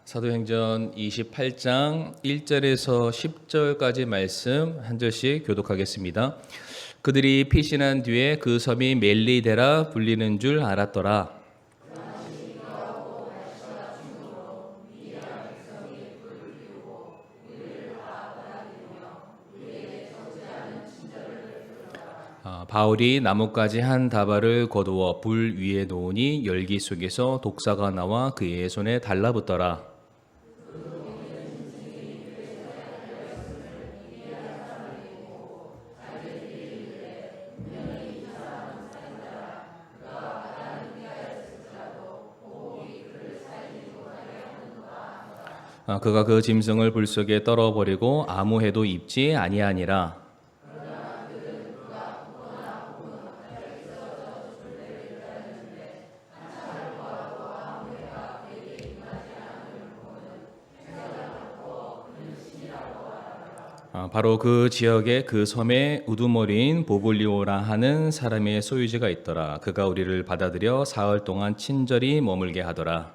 사도행전 28장 1절에서 10절까지 말씀 한 절씩 교독하겠습니다. 그들이 피신한 뒤에 그 섬이 멜리데라 불리는 줄 알았더라. 바울이 나뭇가지 한 다발을 거두어 불 위에 놓으니 열기 속에서 독사가 나와 그의 손에 달라붙더라. 그가 그 짐승을 불 속에 떨어버리고 아무 해도 입지 아니하니라. 바로 그 지역에 그 섬에 우두머리인 보블리오라 하는 사람의 소유지가 있더라. 그가 우리를 받아들여 사흘 동안 친절히 머물게 하더라.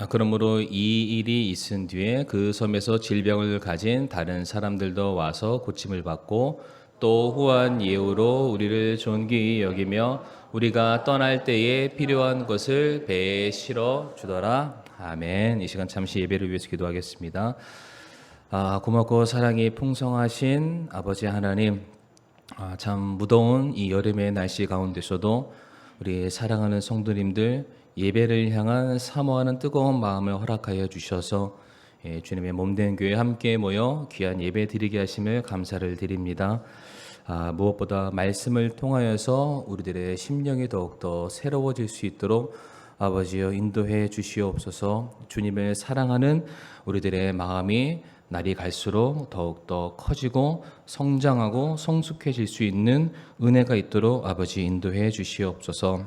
그러므로 이 일이 있은 뒤에 그 섬에서 질병을 가진 다른 사람들도 와서 고침을 받고 또 후한 예우로 우리를 존귀히 여기며 우리가 떠날 때에 필요한 것을 배에 실어 주더라. 아멘. 이 시간 잠시 예배를 위해서 기도하겠습니다. 고맙고 사랑이 풍성하신 아버지 하나님, 참 무더운 이 여름의 날씨 가운데서도 우리 사랑하는 성도님들 예배를 향한 사모하는 뜨거운 마음을 허락하여 주셔서 주님의 몸된 교회 함께 모여 귀한 예배 드리게 하심을 감사를 드립니다. 무엇보다 말씀을 통하여서 우리들의 심령이 더욱더 새로워질 수 있도록 아버지여 인도해 주시옵소서. 주님을 사랑하는 우리들의 마음이 날이 갈수록 더욱더 커지고 성장하고 성숙해질 수 있는 은혜가 있도록 아버지 인도해 주시옵소서.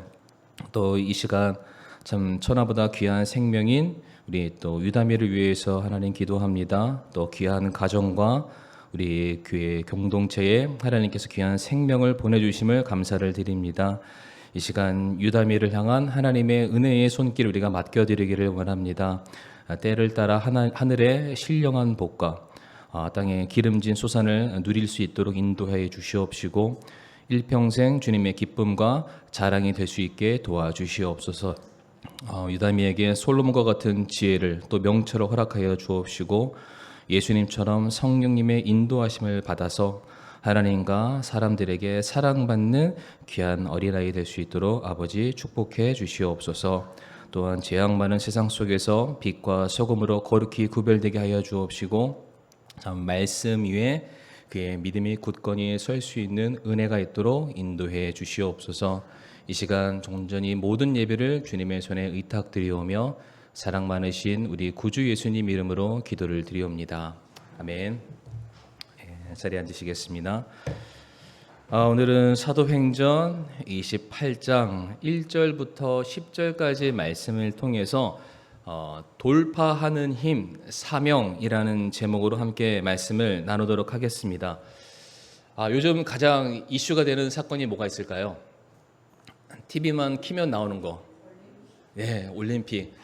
또 이 시간 참 천하보다 귀한 생명인 우리 또 유다미를 위해서 하나님 기도합니다. 또 귀한 가정과 우리 교회 공동체에 하나님께서 귀한 생명을 보내주심을 감사를 드립니다. 이 시간 유다미를 향한 하나님의 은혜의 손길 우리가 맡겨드리기를 원합니다. 때를 따라 하늘의 신령한 복과 땅의 기름진 소산을 누릴 수 있도록 인도해 주시옵시고 일평생 주님의 기쁨과 자랑이 될 수 있게 도와주시옵소서. 유다미에게 솔로몬과 같은 지혜를 또 명철을 허락하여 주옵시고 예수님처럼 성령님의 인도하심을 받아서 하나님과 사람들에게 사랑받는 귀한 어린아이 될 수 있도록 아버지 축복해 주시옵소서. 또한 재앙 많은 세상 속에서 빛과 소금으로 거룩히 구별되게 하여 주옵시고 참 말씀 위에 그의 믿음이 굳건히 설 수 있는 은혜가 있도록 인도해 주시옵소서. 이 시간 온전히 모든 예배를 주님의 손에 의탁드리오며 사랑 많으신 우리 구주 예수님 이름으로 기도를 드리옵니다. 아멘. 자리에 앉으시겠습니다. 오늘은 사도행전 28장 1절부터 10절까지 말씀을 통해서 돌파하는 힘, 사명이라는 제목으로 함께 말씀을 나누도록 하겠습니다. 요즘 가장 이슈가 되는 사건이 뭐가 있을까요? TV만 키면 나오는 거. 네, 올림픽.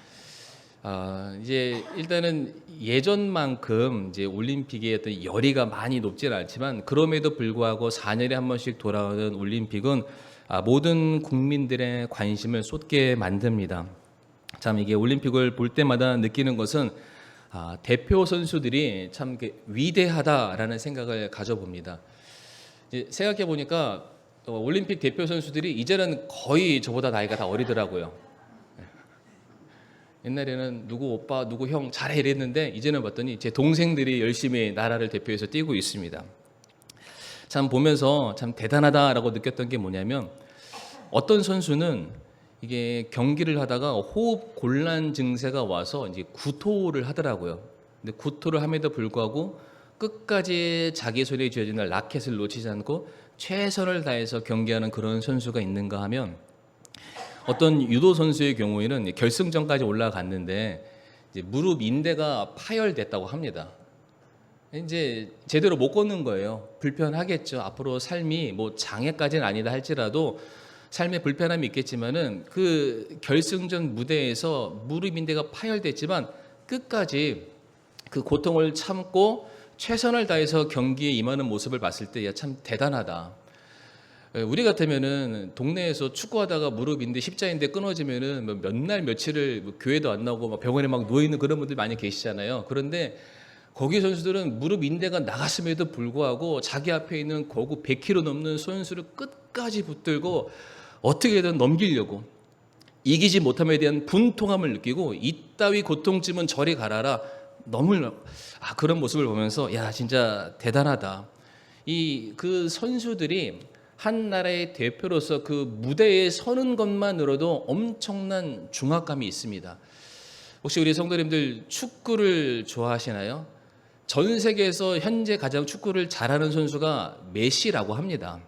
이제 일단은 예전만큼 이제 올림픽의 어떤 열의가 많이 높지는 않지만 그럼에도 불구하고 4년에 한 번씩 돌아오는 올림픽은 모든 국민들의 관심을 쏟게 만듭니다. 참 이게 올림픽을 볼 때마다 느끼는 것은 대표 선수들이 참 위대하다라는 생각을 가져봅니다. 생각해 보니까 올림픽 대표 선수들이 이제는 거의 저보다 나이가 다 어리더라고요. 옛날에는 누구 오빠, 누구 형 잘해 이랬는데 이제는 봤더니 제 동생들이 열심히 나라를 대표해서 뛰고 있습니다. 참 보면서 참 대단하다라고 느꼈던 게 뭐냐면 어떤 선수는 이게 경기를 하다가 호흡 곤란 증세가 와서 이제 구토를 하더라고요. 근데 구토를 함에도 불구하고 끝까지 자기 손에 쥐어진 라켓을 놓치지 않고 최선을 다해서 경기하는 그런 선수가 있는가 하면 어떤 유도 선수의 경우에는 결승전까지 올라갔는데 이제 무릎 인대가 파열됐다고 합니다. 이제 제대로 못 걷는 거예요. 불편하겠죠. 앞으로 삶이 뭐 장애까지는 아니다 할지라도 삶에 불편함이 있겠지만은 그 결승전 무대에서 무릎 인대가 파열됐지만 끝까지 그 고통을 참고 최선을 다해서 경기에 임하는 모습을 봤을 때 참 대단하다. 우리 같으면은 동네에서 축구하다가 무릎 인대 십자인대 끊어지면은 몇 날 며칠을 교회도 안 나오고 병원에 막 누워 있는 그런 분들 많이 계시잖아요. 그런데 거기 선수들은 무릎 인대가 나갔음에도 불구하고 자기 앞에 있는 거구 100kg 넘는 선수를 끝까지 붙들고 어떻게든 넘기려고, 이기지 못함에 대한 분통함을 느끼고 이따위 고통쯤은 저리 가라라, 그런 모습을 보면서 야 진짜 대단하다. 그 선수들이 한 나라의 대표로서 그 무대에 서는 것만으로도 엄청난 중압감이 있습니다. 혹시 우리 성도님들 축구를 좋아하시나요? 전 세계에서 현재 가장 축구를 잘하는 선수가 메시라고 합니다.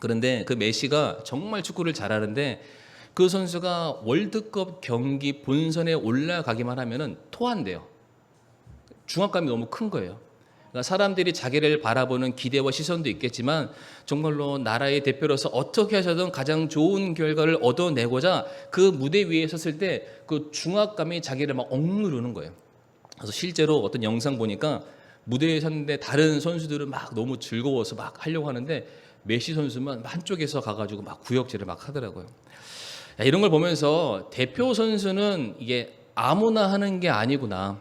그런데 그 메시가 정말 축구를 잘하는데 그 선수가 월드컵 경기 본선에 올라가기만 하면은 토한대요. 중압감이 너무 큰 거예요. 그러니까 사람들이 자기를 바라보는 기대와 시선도 있겠지만 정말로 나라의 대표로서 어떻게 하셔든 가장 좋은 결과를 얻어내고자 그 무대 위에 섰을 때 그 중압감이 자기를 막 억누르는 거예요. 그래서 실제로 어떤 영상 보니까 무대에 섰는데 다른 선수들은 막 너무 즐거워서 막 하려고 하는데 메시 선수만 한쪽에서 가가지고 막 구역질을 막 하더라고요. 이런 걸 보면서 대표 선수는 이게 아무나 하는 게 아니구나.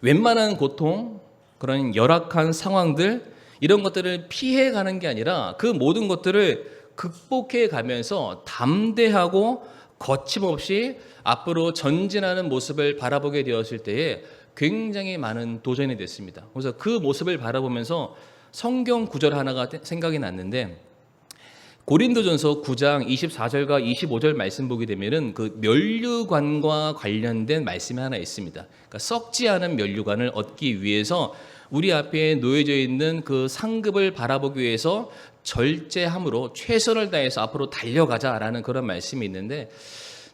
웬만한 고통, 그런 열악한 상황들, 이런 것들을 피해가는 게 아니라 그 모든 것들을 극복해 가면서 담대하고 거침없이 앞으로 전진하는 모습을 바라보게 되었을 때에 굉장히 많은 도전이 됐습니다. 그래서 그 모습을 바라보면서 성경 구절 하나가 생각이 났는데, 고린도전서 9장 24절과 25절 말씀 보게 되면은 그 면류관과 관련된 말씀이 하나 있습니다. 그러니까 썩지 않은 면류관을 얻기 위해서 우리 앞에 놓여져 있는 그 상급을 바라보기 위해서 절제함으로 최선을 다해서 앞으로 달려가자라는 그런 말씀이 있는데,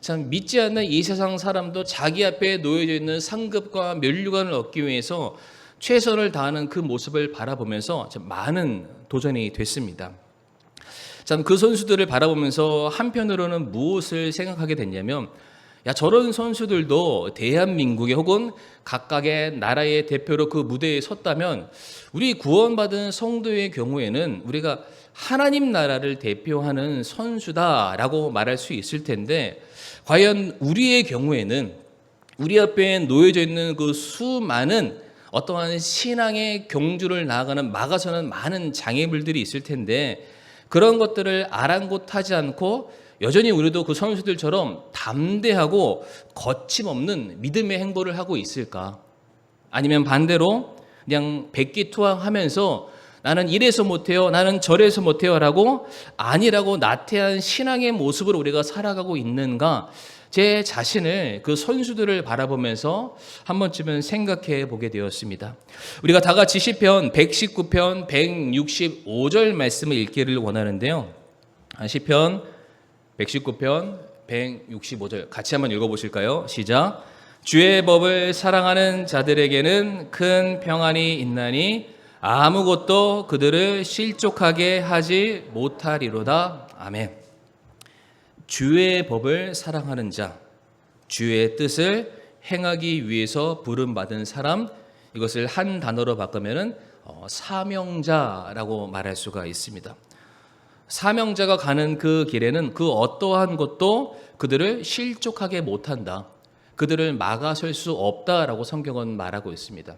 참 믿지 않는 이 세상 사람도 자기 앞에 놓여져 있는 상급과 면류관을 얻기 위해서 최선을 다하는 그 모습을 바라보면서 참 많은 도전이 됐습니다. 참 그 선수들을 바라보면서 한편으로는 무엇을 생각하게 됐냐면, 저런 선수들도 대한민국의 혹은 각각의 나라의 대표로 그 무대에 섰다면 우리 구원받은 성도의 경우에는 우리가 하나님 나라를 대표하는 선수다라고 말할 수 있을 텐데, 과연 우리의 경우에는 우리 앞에 놓여져 있는 그 수많은 어떠한 신앙의 경주를 나아가는 막아서는 많은 장애물들이 있을 텐데, 그런 것들을 아랑곳하지 않고 여전히 우리도 그 선수들처럼 담대하고 거침없는 믿음의 행보를 하고 있을까? 아니면 반대로 그냥 백기투항하면서 나는 이래서 못해요, 나는 저래서 못해요 라고 아니라고 나태한 신앙의 모습으로 우리가 살아가고 있는가? 제 자신을 그 선수들을 바라보면서 한 번쯤은 생각해 보게 되었습니다. 우리가 다 같이 시편 119편 165절 말씀을 읽기를 원하는데요. 시편 119편 165절 같이 한번 읽어보실까요? 시작. 주의 법을 사랑하는 자들에게는 큰 평안이 있나니 아무것도 그들을 실족하게 하지 못하리로다. 아멘. 주의 법을 사랑하는 자, 주의 뜻을 행하기 위해서 부름받은 사람, 이것을 한 단어로 바꾸면은 사명자라고 말할 수가 있습니다. 사명자가 가는 그 길에는 그 어떠한 것도 그들을 실족하게 못한다, 그들을 막아설 수 없다라고 성경은 말하고 있습니다.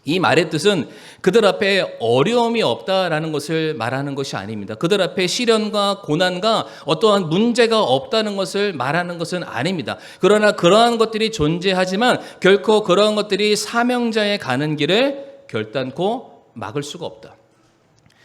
이 말의 뜻은 그들 앞에 어려움이 없다라는 것을 말하는 것이 아닙니다. 그들 앞에 시련과 고난과 어떠한 문제가 없다는 것을 말하는 것은 아닙니다. 그러나 그러한 것들이 존재하지만 결코 그러한 것들이 사명자에 가는 길을 결단코 막을 수가 없다.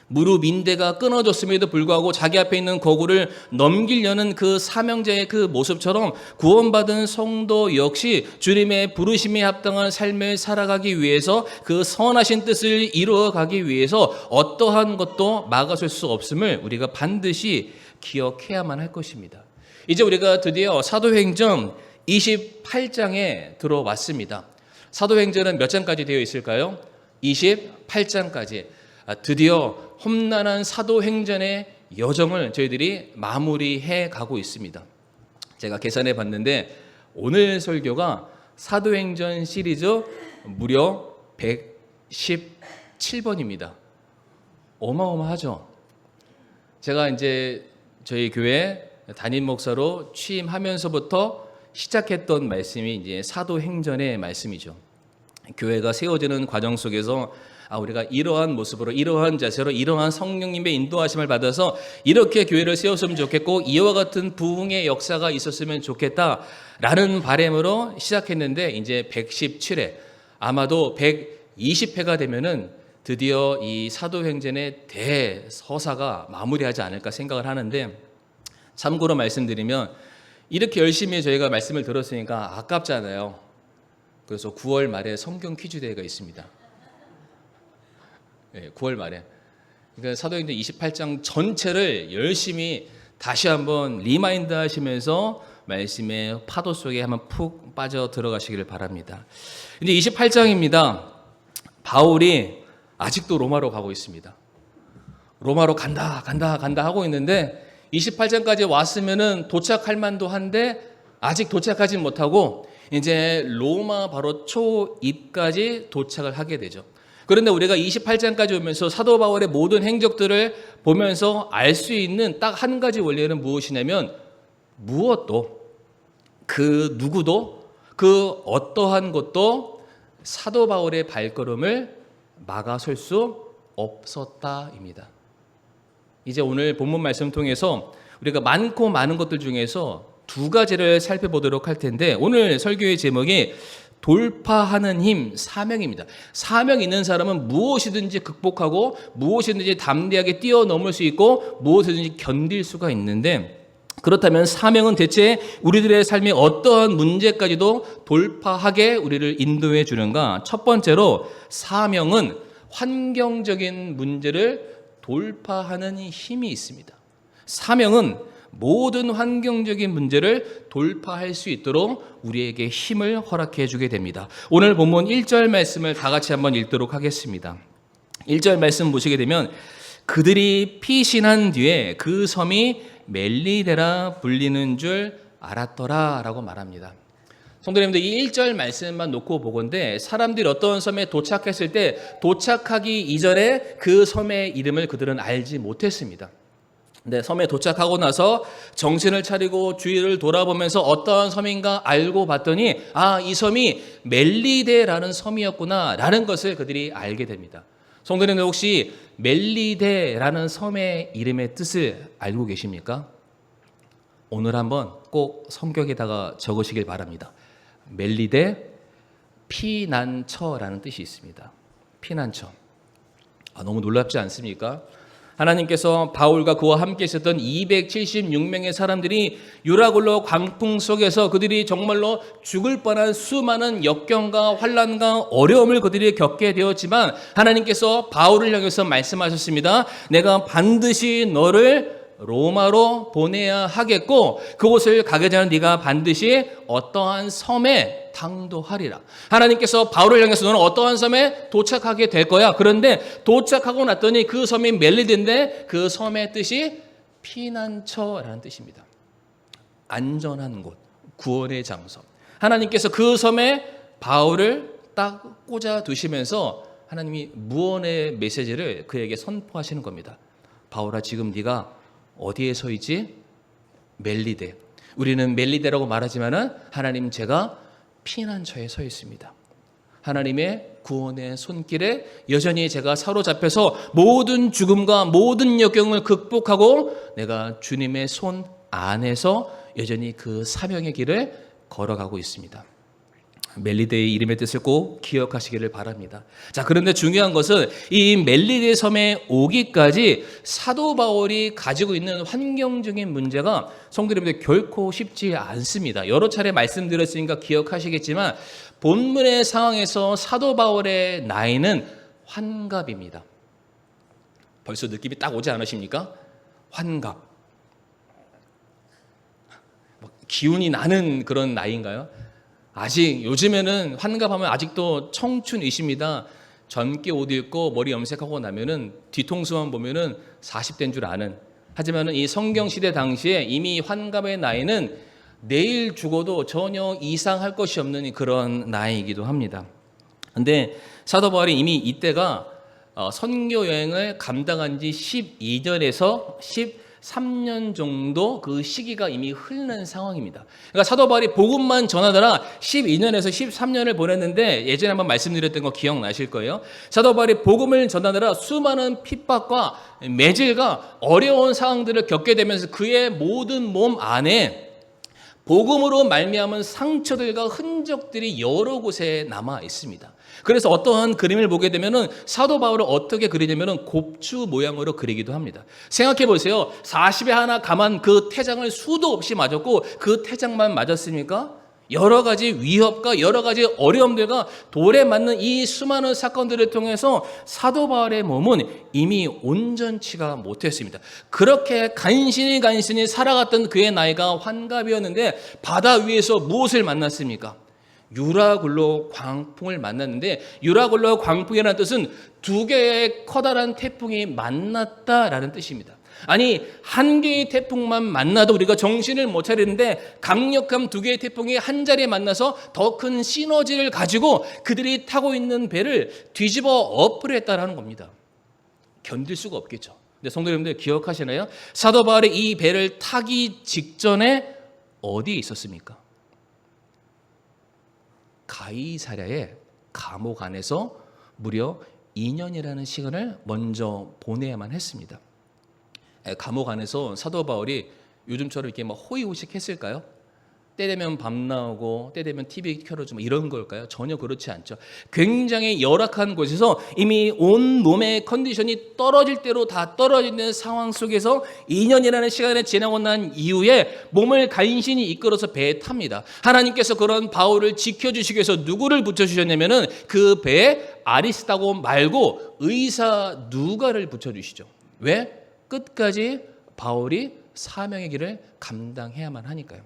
무릎 인대가 끊어졌음에도 불구하고 자기 앞에 있는 거구를 넘기려는 그 사명자의 그 모습처럼 구원받은 성도 역시 주님의 부르심에 합당한 삶을 살아가기 위해서 그 선하신 뜻을 이루어가기 위해서 어떠한 것도 막아설 수 없음을 우리가 반드시 기억해야만 할 것입니다. 이제 우리가 드디어 사도행전 28장에 들어왔습니다. 사도행전은 몇 장까지 되어 있을까요? 28장까지. 드디어 험난한 사도행전의 여정을 저희들이 마무리해 가고 있습니다. 제가 계산해 봤는데 오늘 설교가 사도행전 시리즈 무려 117번입니다. 어마어마하죠? 제가 이제 저희 교회 담임 목사로 취임하면서부터 시작했던 말씀이 이제 사도행전의 말씀이죠. 교회가 세워지는 과정 속에서 우리가 이러한 모습으로, 이러한 자세로, 이러한 성령님의 인도하심을 받아서 이렇게 교회를 세웠으면 좋겠고 이와 같은 부흥의 역사가 있었으면 좋겠다라는 바람으로 시작했는데 이제 117회, 아마도 120회가 되면은 드디어 이 사도행전의 대서사가 마무리하지 않을까 생각을 하는데, 참고로 말씀드리면 이렇게 열심히 저희가 말씀을 들었으니까 아깝잖아요. 그래서 9월 말에 성경 퀴즈 대회가 있습니다. 네, 9월 말에. 그러니까 사도행전 28장 전체를 열심히 다시 한번 리마인드 하시면서 말씀의 파도 속에 한번 푹 빠져 들어가시기를 바랍니다. 근데 28장입니다. 바울이 아직도 로마로 가고 있습니다. 로마로 간다 하고 있는데 28장까지 왔으면은 도착할 만도 한데 아직 도착하지 못하고 이제 로마 바로 초입까지 도착을 하게 되죠. 그런데 우리가 28장까지 오면서 사도 바울의 모든 행적들을 보면서 알 수 있는 딱 한 가지 원리는 무엇이냐면, 무엇도 그 누구도 그 어떠한 것도 사도 바울의 발걸음을 막아설 수 없었다입니다. 이제 오늘 본문 말씀 통해서 우리가 많고 많은 것들 중에서 두 가지를 살펴보도록 할 텐데, 오늘 설교의 제목이 돌파하는 힘, 사명입니다. 사명 있는 사람은 무엇이든지 극복하고 무엇이든지 담대하게 뛰어넘을 수 있고 무엇이든지 견딜 수가 있는데, 그렇다면 사명은 대체 우리들의 삶의 어떠한 문제까지도 돌파하게 우리를 인도해 주는가? 첫 번째로 사명은 환경적인 문제를 돌파하는 힘이 있습니다. 사명은 모든 환경적인 문제를 돌파할 수 있도록 우리에게 힘을 허락해 주게 됩니다. 오늘 본문 1절 말씀을 다 같이 한번 읽도록 하겠습니다. 1절 말씀 보시게 되면 그들이 피신한 뒤에 그 섬이 멜리데라 불리는 줄 알았더라 라고 말합니다. 성도님들, 이 1절 말씀만 놓고 보건대 사람들이 어떤 섬에 도착했을 때 도착하기 이전에 그 섬의 이름을 그들은 알지 못했습니다. 근데 섬에 도착하고 나서 정신을 차리고 주위를 돌아보면서 어떠한 섬인가 알고 봤더니 이 섬이 멜리데라는 섬이었구나 라는 것을 그들이 알게 됩니다. 성도님들, 혹시 멜리데라는 섬의 이름의 뜻을 알고 계십니까? 오늘 한번 꼭 성경에다가 적으시길 바랍니다. 멜리데, 피난처라는 뜻이 있습니다. 피난처. 너무 놀랍지 않습니까? 하나님께서 바울과 그와 함께 있었던 276명의 사람들이 유라굴로 광풍 속에서 그들이 정말로 죽을 뻔한 수많은 역경과 환난과 어려움을 그들이 겪게 되었지만 하나님께서 바울을 향해서 말씀하셨습니다. 내가 반드시 너를 로마로 보내야 하겠고 그곳을 가게 되면 네가 반드시 어떠한 섬에 당도하리라. 하나님께서 바울을 향해서 너는 어떠한 섬에 도착하게 될 거야. 그런데 도착하고 났더니 그 섬이 멜리데인데 그 섬의 뜻이 피난처라는 뜻입니다. 안전한 곳, 구원의 장소. 하나님께서 그 섬에 바울을 딱 꽂아 두시면서 하나님이 무언의 메시지를 그에게 선포하시는 겁니다. 바울아, 지금 네가 어디에 서 있지? 멜리데. 우리는 멜리데라고 말하지만은 하나님, 제가 피난처에 서 있습니다. 하나님의 구원의 손길에 여전히 제가 사로잡혀서 모든 죽음과 모든 역경을 극복하고 내가 주님의 손 안에서 여전히 그 사명의 길을 걸어가고 있습니다. 멜리데의 이름의 뜻을 꼭 기억하시기를 바랍니다. 자, 그런데 중요한 것은 이 멜리데 섬에 오기까지 사도 바울이 가지고 있는 환경적인 문제가 성도님들 결코 쉽지 않습니다. 여러 차례 말씀드렸으니까 기억하시겠지만 본문의 상황에서 사도 바울의 나이는 환갑입니다. 벌써 느낌이 딱 오지 않으십니까? 환갑. 기운이 나는 그런 나이인가요? 아직 요즘에는 환갑하면 아직도 청춘이십니다. 젊게 옷 입고 머리 염색하고 나면은 뒤통수만 보면은 40대인 줄 아는. 하지만은 이 성경 시대 당시에 이미 환갑의 나이는 내일 죽어도 전혀 이상할 것이 없는 그런 나이이기도 합니다. 근데 사도 바울이 이미 이때가 선교 여행을 감당한 지 12년에서 13년 정도 그 시기가 이미 흐른 상황입니다. 그러니까 사도 바울이 복음만 전하느라 12년에서 13년을 보냈는데 예전에 한번 말씀드렸던 거 기억나실 거예요. 사도 바울이 복음을 전하느라 수많은 핍박과 매질과 어려운 상황들을 겪게 되면서 그의 모든 몸 안에 복음으로 말미암은 상처들과 흔적들이 여러 곳에 남아 있습니다. 그래서 어떠한 그림을 보게 되면은 사도 바울을 어떻게 그리냐면은 곱추 모양으로 그리기도 합니다. 생각해 보세요. 40에 하나 감한 그 태장을 수도 없이 맞았고 그 태장만 맞았습니까? 여러 가지 위협과 여러 가지 어려움들과 돌에 맞는 이 수많은 사건들을 통해서 사도 바울의 몸은 이미 온전치가 못했습니다. 그렇게 간신히 살아갔던 그의 나이가 환갑이었는데 바다 위에서 무엇을 만났습니까? 유라굴로 광풍을 만났는데 유라굴로 광풍이라는 뜻은 두 개의 커다란 태풍이 만났다라는 뜻입니다. 아니 한 개의 태풍만 만나도 우리가 정신을 못 차리는데 강력한 두 개의 태풍이 한 자리에 만나서 더 큰 시너지를 가지고 그들이 타고 있는 배를 뒤집어 엎으려 했다라는 겁니다. 견딜 수가 없겠죠. 근데 성도 여러분들 기억하시나요? 사도 바울이 이 배를 타기 직전에 어디에 있었습니까? 가이사랴의 감옥 안에서 무려 2년이라는 시간을 먼저 보내야만 했습니다. 감옥 안에서 사도 바울이 요즘처럼 이렇게 막 호의호식했을까요? 때 되면 밤 나오고 때 되면 TV 켜놓고 이런 걸까요? 전혀 그렇지 않죠. 굉장히 열악한 곳에서 이미 온 몸의 컨디션이 떨어질 대로 다 떨어지는 상황 속에서 2년이라는 시간이 지나고 난 이후에 몸을 간신히 이끌어서 배에 탑니다. 하나님께서 그런 바울을 지켜주시기 위해서 누구를 붙여주셨냐면은 그 배에 아리스다고 말고 의사 누가를 붙여주시죠. 왜? 끝까지 바울이 사명의 길을 감당해야만 하니까요.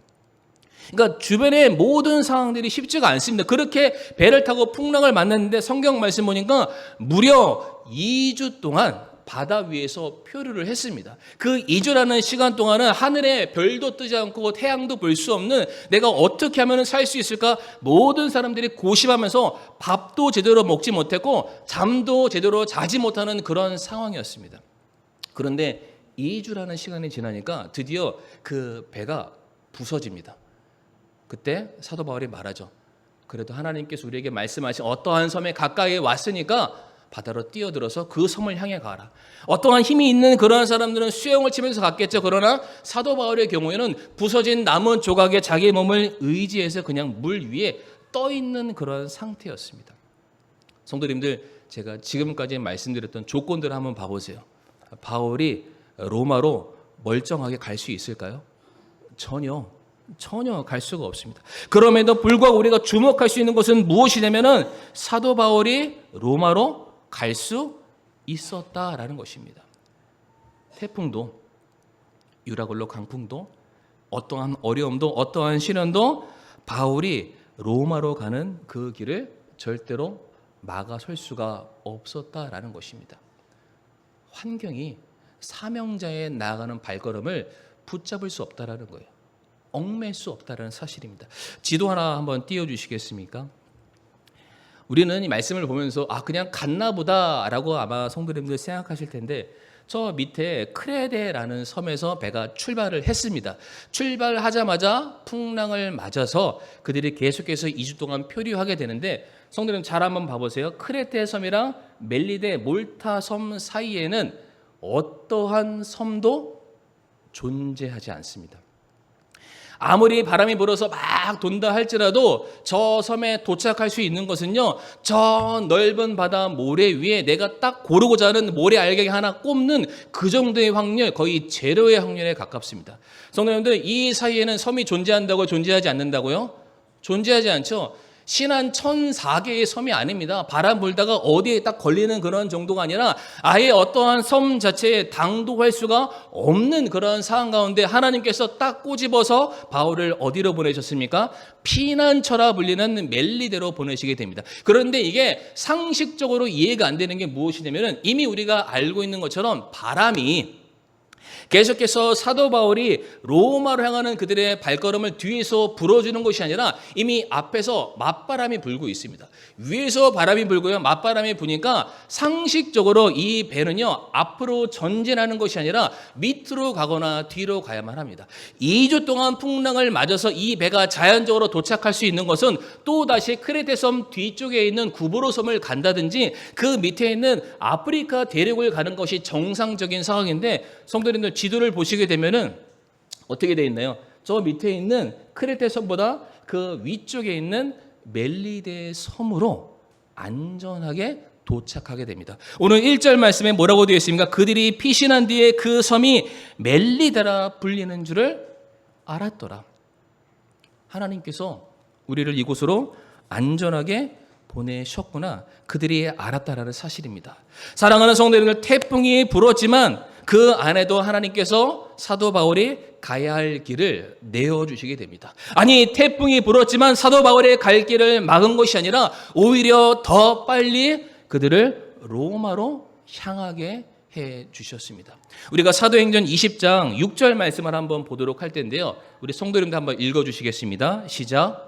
그러니까 주변의 모든 상황들이 쉽지가 않습니다. 그렇게 배를 타고 풍랑을 만났는데 성경 말씀 보니까 무려 2주 동안 바다 위에서 표류를 했습니다. 그 2주라는 시간 동안은 하늘에 별도 뜨지 않고 태양도 볼 수 없는 내가 어떻게 하면 살 수 있을까? 모든 사람들이 고심하면서 밥도 제대로 먹지 못했고 잠도 제대로 자지 못하는 그런 상황이었습니다. 그런데 2주라는 시간이 지나니까 드디어 그 배가 부서집니다. 그때 사도 바울이 말하죠. 그래도 하나님께서 우리에게 말씀하신 어떠한 섬에 가까이 왔으니까 바다로 뛰어들어서 그 섬을 향해 가라. 어떠한 힘이 있는 그러한 사람들은 수영을 치면서 갔겠죠. 그러나 사도 바울의 경우에는 부서진 나무 조각에 자기 몸을 의지해서 그냥 물 위에 떠 있는 그런 상태였습니다. 성도님들, 제가 지금까지 말씀드렸던 조건들을 한번 봐보세요. 바울이 로마로 멀쩡하게 갈 수 있을까요? 전혀 갈 수가 없습니다. 그럼에도 불구하고 우리가 주목할 수 있는 것은 무엇이냐면은 사도 바울이 로마로 갈 수 있었다라는 것입니다. 태풍도 유라굴로 강풍도 어떠한 어려움도 어떠한 시련도 바울이 로마로 가는 그 길을 절대로 막아설 수가 없었다라는 것입니다. 환경이 사명자에 나아가는 발걸음을 붙잡을 수 없다라는 거예요. 얽맬 수 없다는 사실입니다. 지도 하나 한번 띄워주시겠습니까? 우리는 이 말씀을 보면서 그냥 갔나 보다라고 아마 성도님들 생각하실 텐데 저 밑에 크레데라는 섬에서 배가 출발을 했습니다. 출발하자마자 풍랑을 맞아서 그들이 계속해서 2주 동안 표류하게 되는데 성도님 잘 한번 봐보세요. 크레테 섬이랑 멜리데 몰타 섬 사이에는 어떠한 섬도 존재하지 않습니다. 아무리 바람이 불어서 막 돈다 할지라도 저 섬에 도착할 수 있는 것은요, 저 넓은 바다 모래 위에 내가 딱 고르고자 하는 모래 알갱이 하나 꼽는 그 정도의 확률, 거의 제로의 확률에 가깝습니다. 성도님들, 이 사이에는 섬이 존재한다고요? 존재하지 않는다고요? 존재하지 않죠. 신한 1,004개의 섬이 아닙니다. 바람 불다가 어디에 딱 걸리는 그런 정도가 아니라 아예 어떠한 섬 자체에 당도할 수가 없는 그런 상황 가운데 하나님께서 딱 꼬집어서 바울을 어디로 보내셨습니까? 피난처라 불리는 멜리데로 보내시게 됩니다. 그런데 이게 상식적으로 이해가 안 되는 게 무엇이냐면 이미 우리가 알고 있는 것처럼 바람이 계속해서 사도 바울이 로마로 향하는 그들의 발걸음을 뒤에서 불어주는 것이 아니라 이미 앞에서 맞바람이 불고 있습니다. 위에서 바람이 불고요. 맞바람이 부니까 상식적으로 이 배는요, 앞으로 전진하는 것이 아니라 밑으로 가거나 뒤로 가야만 합니다. 2주 동안 풍랑을 맞아서 이 배가 자연적으로 도착할 수 있는 것은 또다시 크레테 섬 뒤쪽에 있는 구브로 섬을 간다든지 그 밑에 있는 아프리카 대륙을 가는 것이 정상적인 상황인데 성도님들 지도를 보시게 되면은 어떻게 되어 있나요? 저 밑에 있는 크레테 섬보다 그 위쪽에 있는 멜리데 섬으로 안전하게 도착하게 됩니다. 오늘 1절 말씀에 뭐라고 되어 있습니까? 그들이 피신한 뒤에 그 섬이 멜리데라 불리는 줄을 알았더라. 하나님께서 우리를 이곳으로 안전하게 보내셨구나. 그들이 알았다라는 사실입니다. 사랑하는 성도 여러분들, 태풍이 불었지만 그 안에도 하나님께서 사도 바울이 가야 할 길을 내어주시게 됩니다. 아니, 태풍이 불었지만 사도 바울의 갈 길을 막은 것이 아니라 오히려 더 빨리 그들을 로마로 향하게 해주셨습니다. 우리가 사도행전 20장 6절 말씀을 한번 보도록 할 텐데요. 우리 성도님들 한번 읽어주시겠습니다. 시작.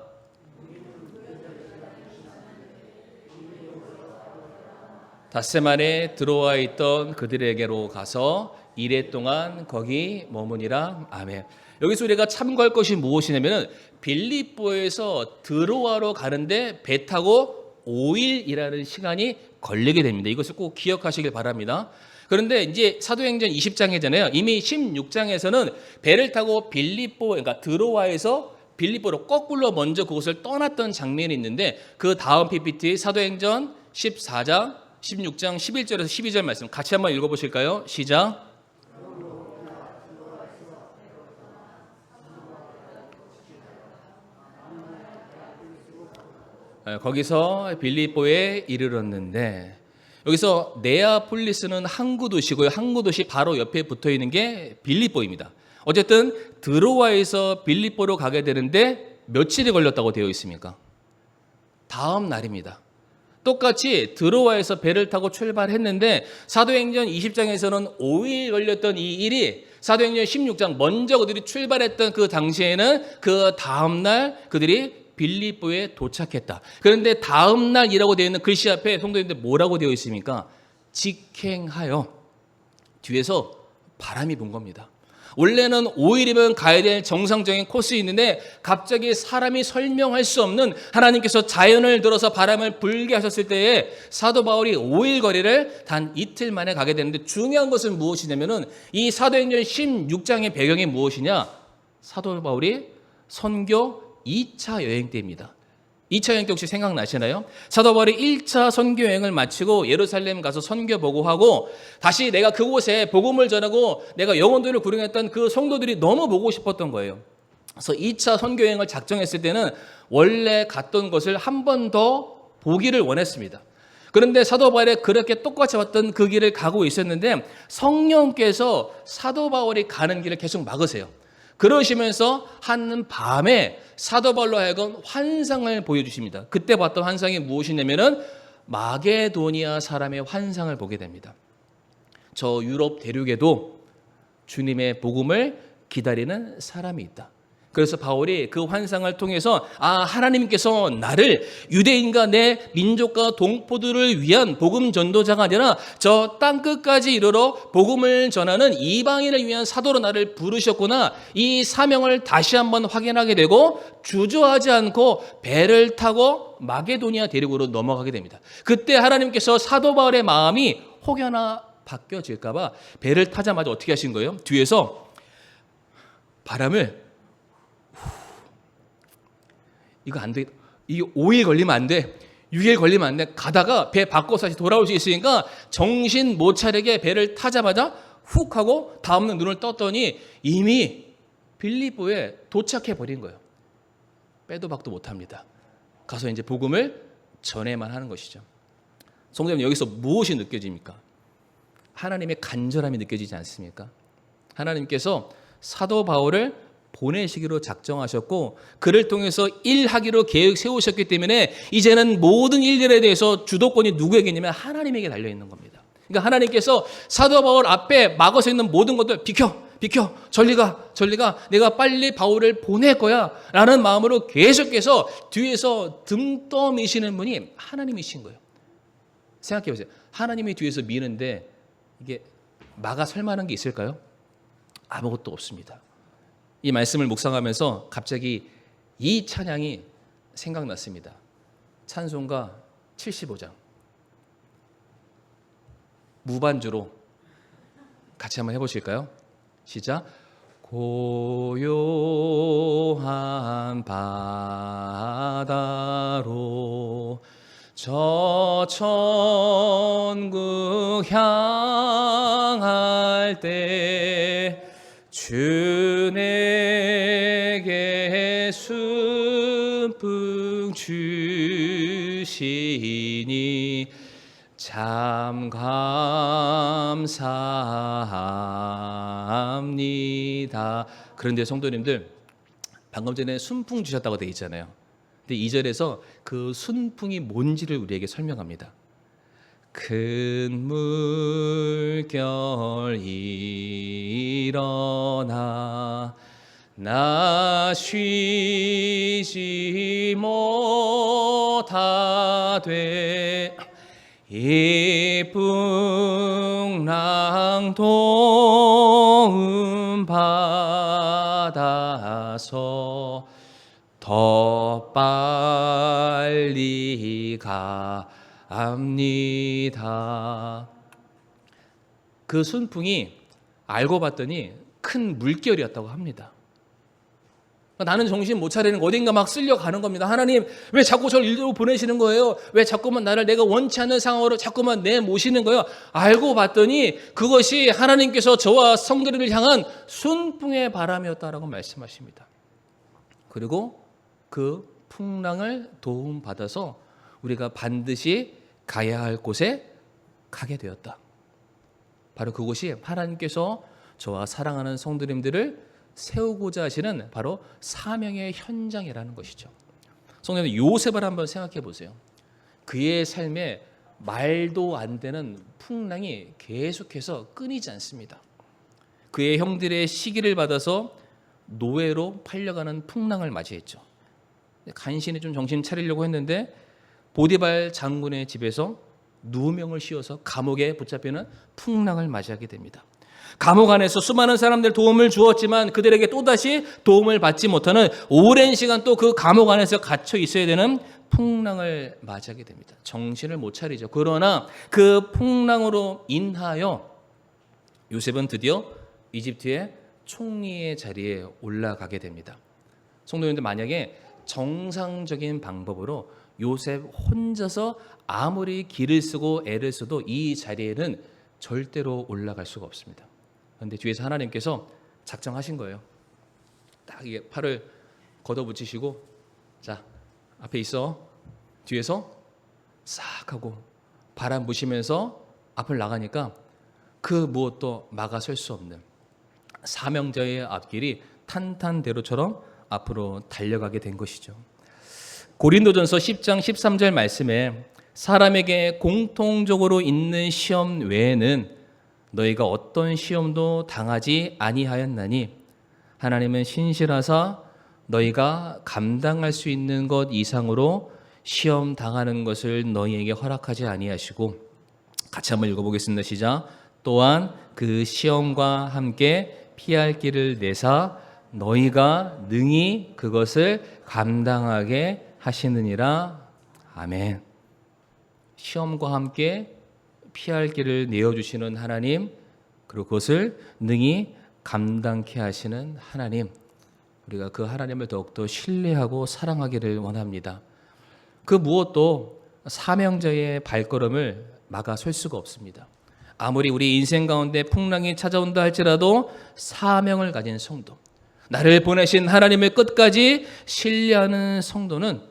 닷새만에 들어와 있던 그들에게로 가서 이레 동안 거기 머무니라. 아멘. 여기서 우리가 참고할 것이 무엇이냐면 빌립보에서 드로아로 가는데 배 타고 5일이라는 시간이 걸리게 됩니다. 이것을 꼭 기억하시길 바랍니다. 그런데 이제 사도행전 20장이잖아요. 이미 16장에서는 배를 타고 빌립보, 그러니까 드로아에서 빌립보로 거꾸로 먼저 그곳을 떠났던 장면이 있는데 그 다음 PPT 사도행전 14장 16장 11절에서 12절 말씀 같이 한번 읽어보실까요? 시작. 거기서 빌립보에 이르렀는데 여기서 네아폴리스는 항구 도시고요. 항구 도시 바로 옆에 붙어 있는 게 빌립보입니다. 어쨌든 드로아에서 빌립보로 가게 되는데 며칠이 걸렸다고 되어 있습니까? 다음 날입니다. 똑같이 드로아에서 배를 타고 출발했는데 사도행전 20장에서는 5일 걸렸던 이 일이 사도행전 16장 먼저 그들이 출발했던 그 당시에는 그 다음 날 그들이 빌립보에 도착했다. 그런데 다음 날이라고 되어 있는 글씨 앞에 성도님들 뭐라고 되어 있습니까? 직행하여. 뒤에서 바람이 분 겁니다. 원래는 5일이면 가야 될 정상적인 코스였는데 갑자기 사람이 설명할 수 없는 하나님께서 자연을 들어서 바람을 불게 하셨을 때에 사도 바울이 5일 거리를 단 이틀 만에 가게 되는데 중요한 것은 무엇이냐면은 이 사도행전 16장의 배경이 무엇이냐? 사도 바울이 선교 2차 여행 때입니다. 2차 여행 때 혹시 생각나시나요? 사도 바울이 1차 선교 여행을 마치고 예루살렘 가서 선교 보고하고 다시 내가 그곳에 복음을 전하고 내가 영혼들을 구령했던 그 성도들이 너무 보고 싶었던 거예요. 그래서 2차 선교 여행을 작정했을 때는 원래 갔던 것을 한 번 더 보기를 원했습니다. 그런데 사도 바울이 그렇게 똑같이 왔던 그 길을 가고 있었는데 성령께서 사도 바울이 가는 길을 계속 막으세요. 그러시면서 한 밤에 사도 바울로 하여금 환상을 보여주십니다. 그때 봤던 환상이 무엇이냐면은 마게도니아 사람의 환상을 보게 됩니다. 저 유럽 대륙에도 주님의 복음을 기다리는 사람이 있다. 그래서 바울이 그 환상을 통해서 하나님께서 나를 유대인과 내 민족과 동포들을 위한 복음 전도자가 아니라 저 땅끝까지 이르러 복음을 전하는 이방인을 위한 사도로 나를 부르셨구나. 이 사명을 다시 한번 확인하게 되고 주저하지 않고 배를 타고 마게도니아 대륙으로 넘어가게 됩니다. 그때 하나님께서 사도 바울의 마음이 혹여나 바뀌어질까 봐 배를 타자마자 어떻게 하신 거예요? 뒤에서 바람을 이거 안 돼. 이게 5일 걸리면 안 돼. 6일 걸리면 안 돼. 가다가 배 바꿔서 다시 돌아올 수 있으니까 정신 못 차리게 배를 타자마자 훅 하고 다음날 눈을 떴더니 이미 빌립보에 도착해 버린 거예요. 빼도 박도 못 합니다. 가서 이제 복음을 전해만 하는 것이죠. 성도님, 여기서 무엇이 느껴집니까? 하나님의 간절함이 느껴지지 않습니까? 하나님께서 사도 바울을 보내시기로 작정하셨고 그를 통해서 일하기로 계획 세우셨기 때문에 이제는 모든 일들에 대해서 주도권이 누구에게 있냐면 하나님에게 달려있는 겁니다. 그러니까 하나님께서 사도 바울 앞에 막아서 있는 모든 것들 비켜 저리 가 내가 빨리 바울을 보낼 거야 라는 마음으로 계속해서 뒤에서 등 떠미시는 분이 하나님이신 거예요. 생각해 보세요. 하나님이 뒤에서 미는데 이게 막아 설 만한 게 있을까요? 아무것도 없습니다. 이 말씀을 묵상하면서 갑자기 이 찬양이 생각났습니다. 찬송가 75장 무반주로 같이 한번 해보실까요? 시작. 고요한 바다로 저 천국 향할 때 주 내게 순풍 주시니 참 감사합니다. 그런데 성도님들, 방금 전에 순풍 주셨다고 되어 있잖아요. 근데 2절에서 그 순풍이 뭔지를 우리에게 설명합니다. 큰 물결 일어나 나 쉬지 못하되 이 풍랑 도움 받아서 더 빨리 갑니다. 그 순풍이 알고 봤더니 큰 물결이었다고 합니다. 나는 정신 못 차리는 거 어딘가 막 쓸려가는 겁니다. 하나님 왜 자꾸 저를 일로 보내시는 거예요? 왜 자꾸만 나를 내가 원치 않는 상황으로 자꾸만 내모시는 거예요? 알고 봤더니 그것이 하나님께서 저와 성도들을 향한 순풍의 바람이었다라고 말씀하십니다. 그리고 그 풍랑을 도움받아서 우리가 반드시 가야 할 곳에 가게 되었다. 바로 그곳이 하나님께서 저와 사랑하는 성도님들을 세우고자 하시는 바로 사명의 현장이라는 것이죠. 성도님, 요셉을 한번 생각해 보세요. 그의 삶에 말도 안 되는 풍랑이 계속해서 끊이지 않습니다. 그의 형들의 시기를 받아서 노예로 팔려가는 풍랑을 맞이했죠. 간신히 좀 정신 차리려고 했는데 보디발 장군의 집에서 누명을 씌워서 감옥에 붙잡히는 풍랑을 맞이하게 됩니다. 감옥 안에서 수많은 사람들 도움을 주었지만 그들에게 또다시 도움을 받지 못하는 오랜 시간 또 그 감옥 안에서 갇혀 있어야 되는 풍랑을 맞이하게 됩니다. 정신을 못 차리죠. 그러나 그 풍랑으로 인하여 요셉은 드디어 이집트의 총리의 자리에 올라가게 됩니다. 성도님들, 만약에 정상적인 방법으로 요셉 혼자서 아무리 길을 쓰고 애를 써도 이 자리에는 절대로 올라갈 수가 없습니다. 그런데 뒤에서 하나님께서 작정하신 거예요. 딱 이게 팔을 걷어붙이시고 자, 앞에 있어. 뒤에서 싹 하고 바람 부시면서 앞을 나가니까 그 무엇도 막아설 수 없는 사명자의 앞길이 탄탄대로처럼 앞으로 달려가게 된 것이죠. 고린도전서 10장 13절 말씀에 사람에게 공통적으로 있는 시험 외에는 너희가 어떤 시험도 당하지 아니하였나니 하나님은 신실하사 너희가 감당할 수 있는 것 이상으로 시험 당하는 것을 너희에게 허락하지 아니하시고, 같이 한번 읽어보겠습니다. 시작. 또한 그 시험과 함께 피할 길을 내사 너희가 능히 그것을 감당하게 하시느니라. 아멘. 시험과 함께 피할 길을 내어주시는 하나님, 그리고 그것을 능히 감당케 하시는 하나님, 우리가 그 하나님을 더욱더 신뢰하고 사랑하기를 원합니다. 그 무엇도 사명자의 발걸음을 막아설 수가 없습니다. 아무리 우리 인생 가운데 풍랑이 찾아온다 할지라도 사명을 가진 성도, 나를 보내신 하나님을 끝까지 신뢰하는 성도는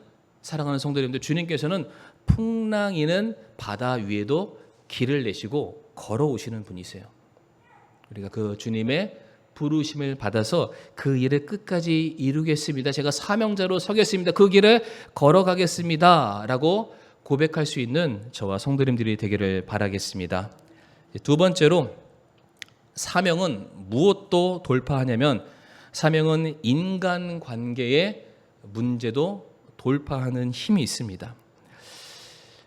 사랑하는 성도님들, 주님께서는 풍랑이는 바다 위에도 길을 내시고 걸어오시는 분이세요. 우리가 그 주님의 부르심을 받아서 그 일을 끝까지 이루겠습니다. 제가 사명자로 서겠습니다. 그 길을 걸어가겠습니다. 라고 고백할 수 있는 저와 성도님들이 되기를 바라겠습니다. 두 번째로, 사명은 무엇도 돌파하냐면 사명은 인간관계의 문제도 돌파하는 힘이 있습니다.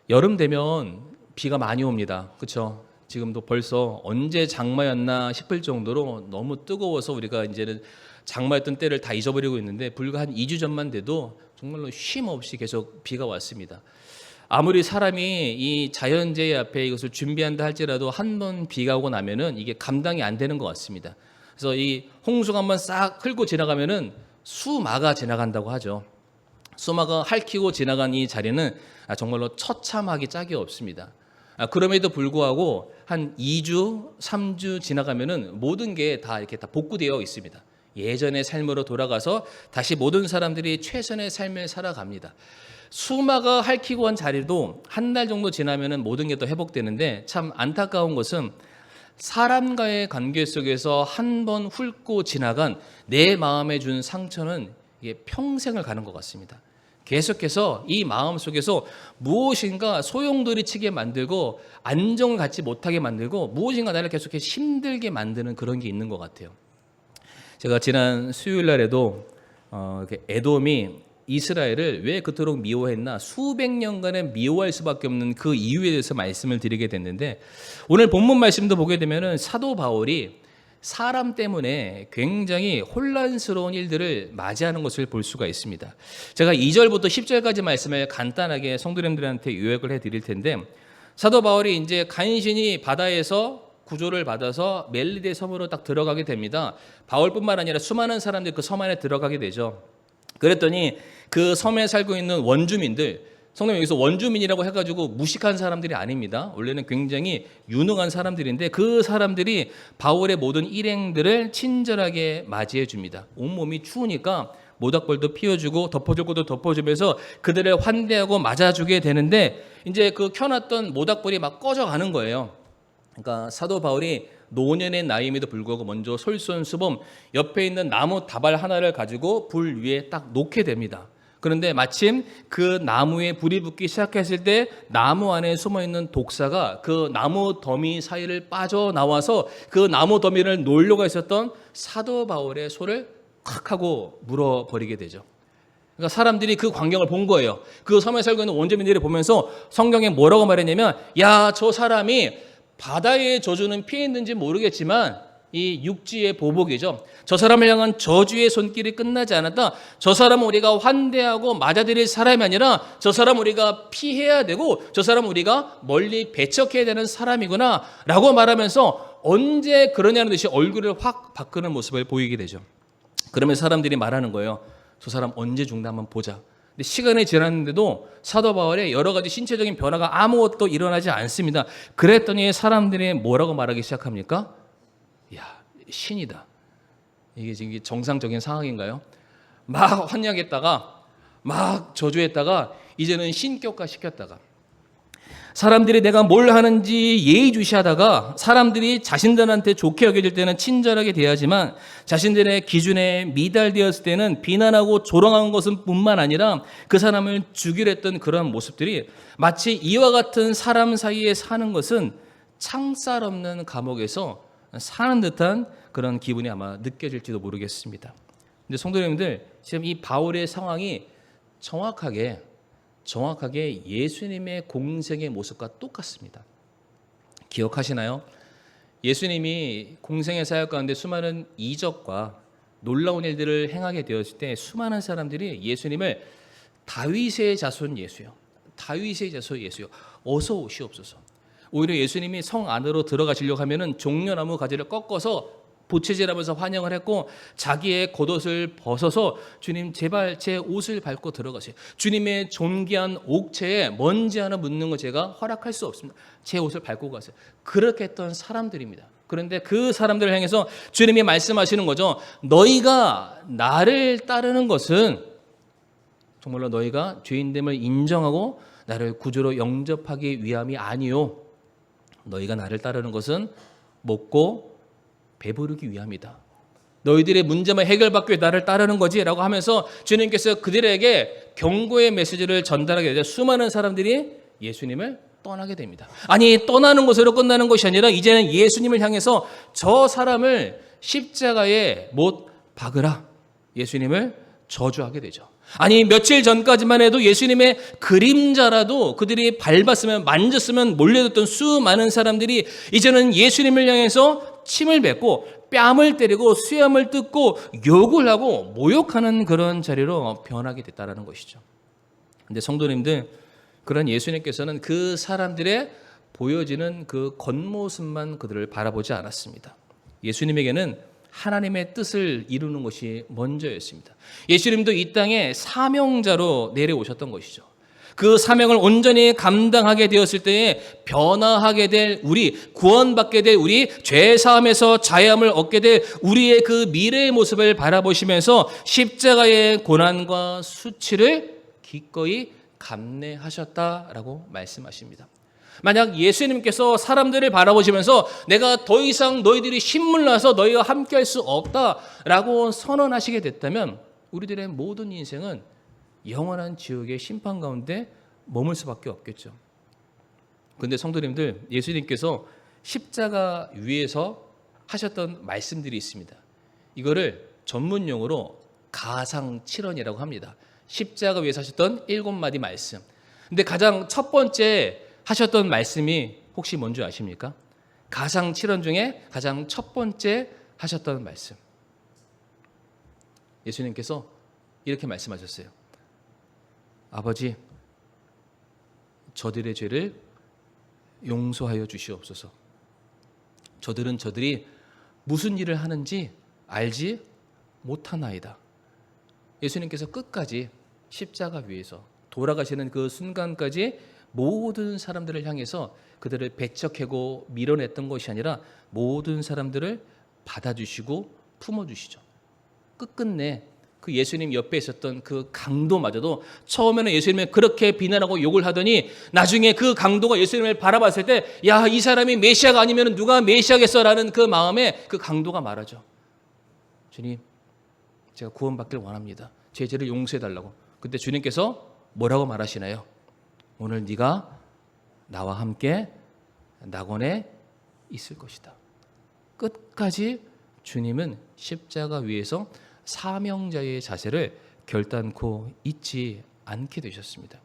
여름 되면 비가 많이 옵니다. 그렇죠? 지금도 벌써 언제 장마였나 싶을 정도로 너무 뜨거워서 우리가 이제는 장마였던 때를 다 잊어버리고 있는데, 불과 한 2주 전만 돼도 정말로 쉼 없이 계속 비가 왔습니다. 아무리 사람이 이 자연재해 앞에 이것을 준비한다 할지라도 한 번 비가 오고 나면은 이게 감당이 안 되는 것 같습니다. 그래서 이 홍수가 한번 싹 흘고 지나가면은 수마가 지나간다고 하죠. 수마가 핥히고 지나간 이 자리는 정말로 처참하기 짝이 없습니다. 그럼에도 불구하고 한 2주, 3주 지나가면은 모든 게 다 이렇게 다 복구되어 있습니다. 예전의 삶으로 돌아가서 다시 모든 사람들이 최선의 삶을 살아갑니다. 수마가 핥히고 한 자리도 한 달 정도 지나면은 모든 게 또 회복되는데, 참 안타까운 것은 사람과의 관계 속에서 한 번 훑고 지나간 내 마음에 준 상처는 이게 평생을 가는 것 같습니다. 계속해서 이 마음 속에서 무엇인가 소용돌이치게 만들고 안정을 갖지 못하게 만들고 무엇인가 나를 계속해서 힘들게 만드는 그런 게 있는 것 같아요. 제가 지난 수요일 날에도 에돔이 이스라엘을 왜 그토록 미워했나, 수백 년간은 미워할 수밖에 없는 그 이유에 대해서 말씀을 드리게 됐는데, 오늘 본문 말씀도 보게 되면은 사도 바울이 사람 때문에 굉장히 혼란스러운 일들을 맞이하는 것을 볼 수가 있습니다. 제가 2절부터 10절까지 말씀을 간단하게 성도님들한테 요약을 해드릴 텐데, 사도 바울이 이제 간신히 바다에서 구조를 받아서 멜리데 섬으로 딱 들어가게 됩니다. 바울뿐만 아니라 수많은 사람들이 그 섬 안에 들어가게 되죠. 그랬더니 그 섬에 살고 있는 원주민들, 성도님 여기서 원주민이라고 해가지고 무식한 사람들이 아닙니다. 원래는 굉장히 유능한 사람들인데 그 사람들이 바울의 모든 일행들을 친절하게 맞이해 줍니다. 온몸이 추우니까 모닥불도 피워주고 덮어줄 것도 덮어주면서 그들을 환대하고 맞아주게 되는데, 이제 그 켜놨던 모닥불이 막 꺼져가는 거예요. 그러니까 사도 바울이 노년의 나이임에도 불구하고 먼저 솔선수범 옆에 있는 나무 다발 하나를 가지고 불 위에 딱 놓게 됩니다. 그런데 마침 그 나무에 불이 붙기 시작했을 때 나무 안에 숨어있는 독사가 그 나무 더미 사이를 빠져나와서 그 나무 더미를 놀려고 했었던 사도 바울의 손을 콱 하고 물어버리게 되죠. 그러니까 사람들이 그 광경을 본 거예요. 그 섬에 살고 있는 원주민들이 보면서 성경에 뭐라고 말했냐면, 야, 저 사람이 바다의 저주는 피했는지 모르겠지만 이 육지의 보복이죠. 저 사람을 향한 저주의 손길이 끝나지 않았다. 저 사람은 우리가 환대하고 맞아들일 사람이 아니라 저 사람은 우리가 피해야 되고 저 사람은 우리가 멀리 배척해야 되는 사람이구나 라고 말하면서 언제 그러냐는 듯이 얼굴을 확 바꾸는 모습을 보이게 되죠. 그러면 사람들이 말하는 거예요. 저 사람 언제 죽나 한번 보자. 근데 시간이 지났는데도 사도 바울의 여러 가지 신체적인 변화가 아무것도 일어나지 않습니다. 그랬더니 사람들이 뭐라고 말하기 시작합니까? 야, 신이다. 이게 지금 정상적인 상황인가요? 막 환영했다가 막 저주했다가 이제는 신격화 시켰다가, 사람들이 내가 뭘 하는지 예의주시하다가 사람들이 자신들한테 좋게 여겨질 때는 친절하게 대하지만 자신들의 기준에 미달되었을 때는 비난하고 조롱하는 것은 뿐만 아니라 그 사람을 죽이려 했던 그런 모습들이 마치 이와 같은 사람 사이에 사는 것은 창살 없는 감옥에서 사는 듯한 그런 기분이 아마 느껴질지도 모르겠습니다. 근데 성도님들, 지금 이 바울의 상황이 정확하게 예수님의 공생의 모습과 똑같습니다. 기억하시나요? 예수님이 공생의 사역 가운데 수많은 이적과 놀라운 일들을 행하게 되었을 때 수많은 사람들이 예수님을 다윗의 자손 예수요, 다윗의 자손 예수요, 어서 오시옵소서. 오히려 예수님이 성 안으로 들어가시려고 하면은 종려나무 가지를 꺾어서 보채질하면서 환영을 했고, 자기의 겉옷을 벗어서 주님 제발 제 옷을 밟고 들어가세요. 주님의 존귀한 옥체에 먼지 하나 묻는 거 제가 허락할 수 없습니다. 제 옷을 밟고 가세요. 그렇게 했던 사람들입니다. 그런데 그 사람들을 향해서 주님이 말씀하시는 거죠. 너희가 나를 따르는 것은 정말로 너희가 죄인됨을 인정하고 나를 구주로 영접하기 위함이 아니요 너희가 나를 따르는 것은 먹고 배부르기 위함이다. 너희들의 문제만 해결받기 위해 나를 따르는 거지 라고 하면서 주님께서 그들에게 경고의 메시지를 전달하게 되자 수많은 사람들이 예수님을 떠나게 됩니다. 아니 떠나는 것으로 끝나는 것이 아니라 이제는 예수님을 향해서 저 사람을 십자가에 못 박으라 예수님을 저주하게 되죠. 아니 며칠 전까지만 해도 예수님의 그림자라도 그들이 밟았으면 만졌으면 몰려들던 수많은 사람들이 이제는 예수님을 향해서 침을 뱉고 뺨을 때리고 수염을 뜯고 욕을 하고 모욕하는 그런 자리로 변하게 됐다는 것이죠. 그런데 성도님들, 그런 예수님께서는 그 사람들의 보여지는 그 겉모습만 그들을 바라보지 않았습니다. 예수님에게는 하나님의 뜻을 이루는 것이 먼저였습니다. 예수님도 이 땅에 사명자로 내려오셨던 것이죠. 그 사명을 온전히 감당하게 되었을 때에 변화하게 될 우리, 구원받게 될 우리, 죄사함에서 자유함을 얻게 될 우리의 그 미래의 모습을 바라보시면서 십자가의 고난과 수치를 기꺼이 감내하셨다라고 말씀하십니다. 만약 예수님께서 사람들을 바라보시면서 내가 더 이상 너희들이 신물 나서 너희와 함께 할 수 없다라고 선언하시게 됐다면 우리들의 모든 인생은 영원한 지옥의 심판 가운데 머물 수밖에 없겠죠. 그런데 성도님들, 예수님께서 십자가 위에서 하셨던 말씀들이 있습니다. 이거를 전문용어로 가상칠언이라고 합니다. 십자가 위에서 하셨던 7마디 말씀. 근데 가장 첫 번째 하셨던 말씀이 혹시 뭔지 아십니까? 가상칠언 중에 가장 첫 번째 하셨던 말씀. 예수님께서 이렇게 말씀하셨어요. 아버지, 저들의 죄를 용서하여 주시옵소서. 저들이 무슨 일을 하는지 알지 못하나이다. 예수님께서 끝까지 십자가 위에서 돌아가시는 그 순간까지 모든 사람들을 향해서 그들을 배척하고 밀어냈던 것이 아니라 모든 사람들을 받아주시고 품어주시죠. 끝끝내 그 예수님 옆에 있었던 그 강도마저도 처음에는 예수님을 그렇게 비난하고 욕을 하더니 나중에 그 강도가 예수님을 바라봤을 때 야, 이 사람이 메시아가 아니면 누가 메시아겠어라는 그 마음에 그 강도가 말하죠. 주님, 제가 구원받길 원합니다. 제 죄를 용서해달라고. 그때 주님께서 뭐라고 말하시나요? 오늘 네가 나와 함께 낙원에 있을 것이다. 끝까지 주님은 십자가 위에서 사명자의 자세를 결단코 잊지 않게 되셨습니다.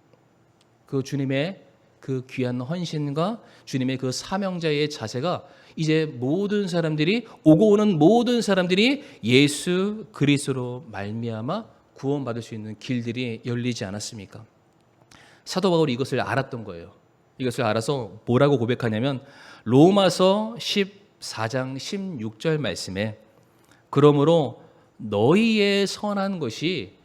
그 주님의 그 귀한 헌신과 주님의 그 사명자의 자세가 이제 모든 사람들이 오고 오는 모든 사람들이 예수 그리스도로 말미암아 구원받을 수 있는 길들이 열리지 않았습니까? 사도 바울이 이것을 알았던 거예요. 이것을 알아서 뭐라고 고백하냐면 로마서 14장 16절 말씀에 그러므로 너희의 선한 것이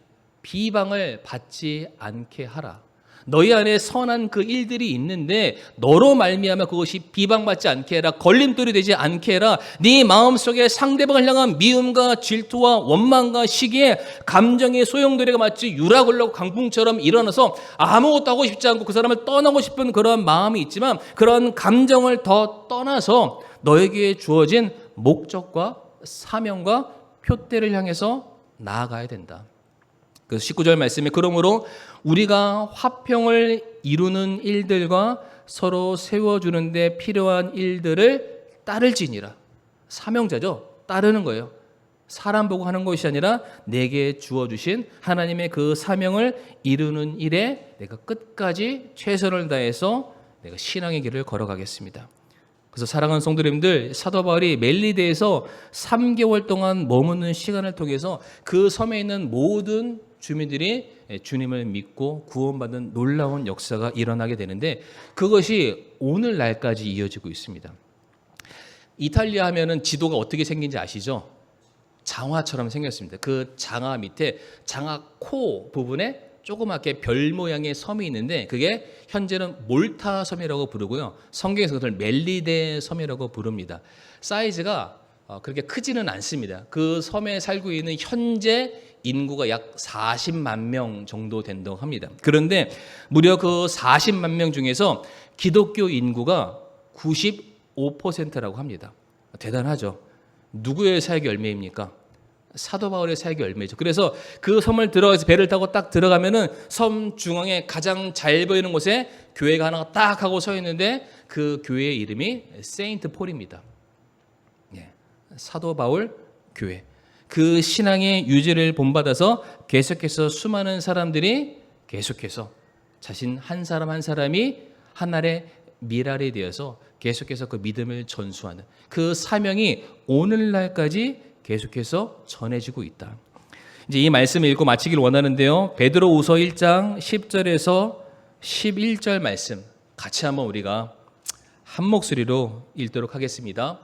비방을 받지 않게 하라. 너희 안에 선한 그 일들이 있는데 너로 말미암아 그것이 비방받지 않게 해라. 걸림돌이 되지 않게 해라. 네 마음속에 상대방을 향한 미움과 질투와 원망과 시기에 감정의 소용돌이가 마치 유라굴로 강풍처럼 일어나서 아무것도 하고 싶지 않고 그 사람을 떠나고 싶은 그런 마음이 있지만 그런 감정을 더 떠나서 너에게 주어진 목적과 사명과 표대를 향해서 나아가야 된다. 그 19절 말씀에 그러므로 우리가 화평을 이루는 일들과 서로 세워주는 데 필요한 일들을 따를지니라. 사명자죠. 따르는 거예요. 사람 보고 하는 것이 아니라 내게 주어주신 하나님의 그 사명을 이루는 일에 내가 끝까지 최선을 다해서 내가 신앙의 길을 걸어가겠습니다. 그래서 사랑하는 성도님들, 사도 바울이 멜리데에서 3개월 동안 머무는 시간을 통해서 그 섬에 있는 모든 주민들이 주님을 믿고 구원받는 놀라운 역사가 일어나게 되는데 그것이 오늘날까지 이어지고 있습니다. 이탈리아 하면은 지도가 어떻게 생긴지 아시죠? 장화처럼 생겼습니다. 그 장화 밑에 장화 코 부분에 조그맣게 별 모양의 섬이 있는데 그게 현재는 몰타 섬이라고 부르고요. 성경에서 그걸 멜리데 섬이라고 부릅니다. 사이즈가 그렇게 크지는 않습니다. 그 섬에 살고 있는 현재 인구가 약 40만 명 정도 된다고 합니다. 그런데 무려 그 40만 명 중에서 기독교 인구가 95%라고 합니다. 대단하죠. 누구의 사역의 열매입니까? 사도 바울의 사역의 열매죠. 그래서 그 섬을 들어가서 배를 타고 딱 들어가면은 섬 중앙에 가장 잘 보이는 곳에 교회가 하나가 딱 하고 서 있는데 그 교회의 이름이 세인트 폴입니다. 사도 바울 교회. 그 신앙의 유지를 본받아서 계속해서 수많은 사람들이 계속해서 자신 한 사람 한 사람이 하나의 미랄이 되어서 계속해서 그 믿음을 전수하는 그 사명이 오늘날까지 계속해서 전해지고 있다. 이제 이 말씀을 읽고 마치길 원하는데요. 베드로후서 1장 10절에서 11절 말씀 같이 한번 우리가 한 목소리로 읽도록 하겠습니다.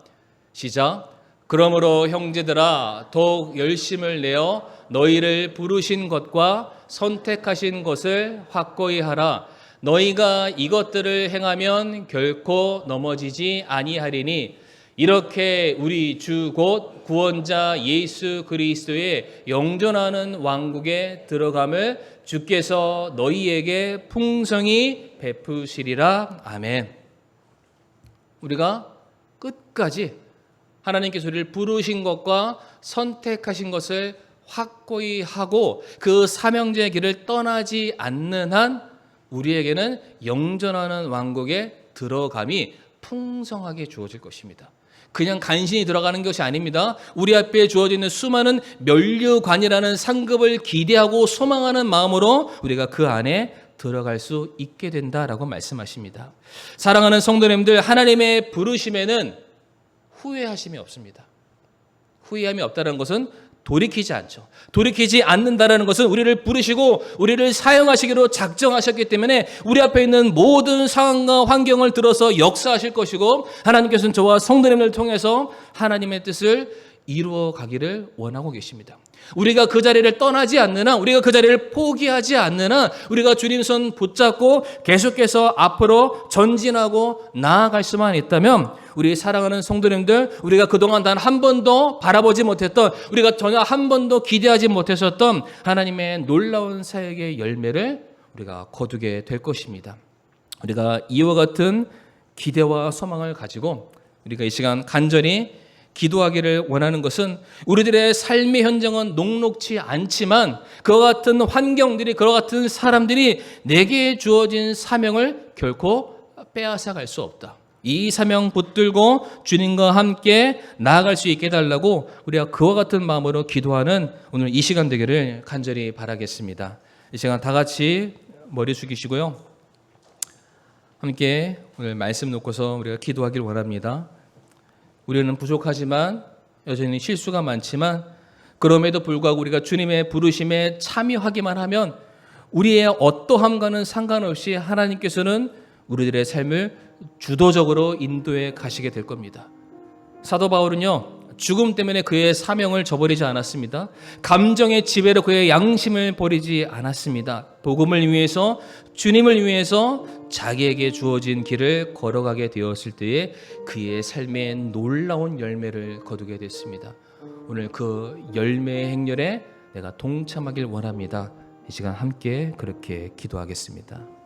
시작. 그러므로 형제들아 더욱 열심을 내어 너희를 부르신 것과 선택하신 것을 확고히 하라. 너희가 이것들을 행하면 결코 넘어지지 아니하리니 이렇게 우리 주 곧 구원자 예수 그리스도의 영존하는 왕국에 들어감을 주께서 너희에게 풍성히 베푸시리라. 아멘. 우리가 끝까지 하나님께서 우리를 부르신 것과 선택하신 것을 확고히 하고 그 사명자의 길을 떠나지 않는 한 우리에게는 영전하는 왕국에 들어감이 풍성하게 주어질 것입니다. 그냥 간신히 들어가는 것이 아닙니다. 우리 앞에 주어지는 수많은 면류관이라는 상급을 기대하고 소망하는 마음으로 우리가 그 안에 들어갈 수 있게 된다라고 말씀하십니다. 사랑하는 성도님들, 하나님의 부르심에는 후회하심이 없습니다. 후회함이 없다는 것은 돌이키지 않죠. 돌이키지 않는다는 것은 우리를 부르시고 우리를 사용하시기로 작정하셨기 때문에 우리 앞에 있는 모든 상황과 환경을 들어서 역사하실 것이고 하나님께서는 저와 성도님을 통해서 하나님의 뜻을 이루어 가기를 원하고 계십니다. 우리가 그 자리를 떠나지 않는 한, 우리가 그 자리를 포기하지 않는 한, 우리가 주님 손 붙잡고 계속해서 앞으로 전진하고 나아갈 수만 있다면 우리 사랑하는 성도님들, 우리가 그동안 단 한 번도 바라보지 못했던, 우리가 전혀 한 번도 기대하지 못했었던 하나님의 놀라운 사역의 열매를 우리가 거두게 될 것입니다. 우리가 이와 같은 기대와 소망을 가지고 우리가 이 시간 간절히 기도하기를 원하는 것은 우리들의 삶의 현장은 녹록지 않지만 그와 같은 환경들이, 그와 같은 사람들이 내게 주어진 사명을 결코 빼앗아 갈 수 없다. 이 사명 붙들고 주님과 함께 나아갈 수 있게 해달라고 우리가 그와 같은 마음으로 기도하는 오늘 이 시간 되기를 간절히 바라겠습니다. 이 시간 다 같이 머리 숙이시고요. 함께 오늘 말씀 놓고서 우리가 기도하길 원합니다. 우리는 부족하지만 여전히 실수가 많지만 그럼에도 불구하고 우리가 주님의 부르심에 참여하기만 하면 우리의 어떠함과는 상관없이 하나님께서는 우리들의 삶을 주도적으로 인도해 가시게 될 겁니다. 사도 바울은요, 죽음 때문에 그의 사명을 저버리지 않았습니다. 감정의 지배로 그의 양심을 버리지 않았습니다. 복음을 위해서, 주님을 위해서 자기에게 주어진 길을 걸어가게 되었을 때에 그의 삶에 놀라운 열매를 거두게 됐습니다. 오늘 그 열매의 행렬에 내가 동참하길 원합니다. 이 시간 함께 그렇게 기도하겠습니다.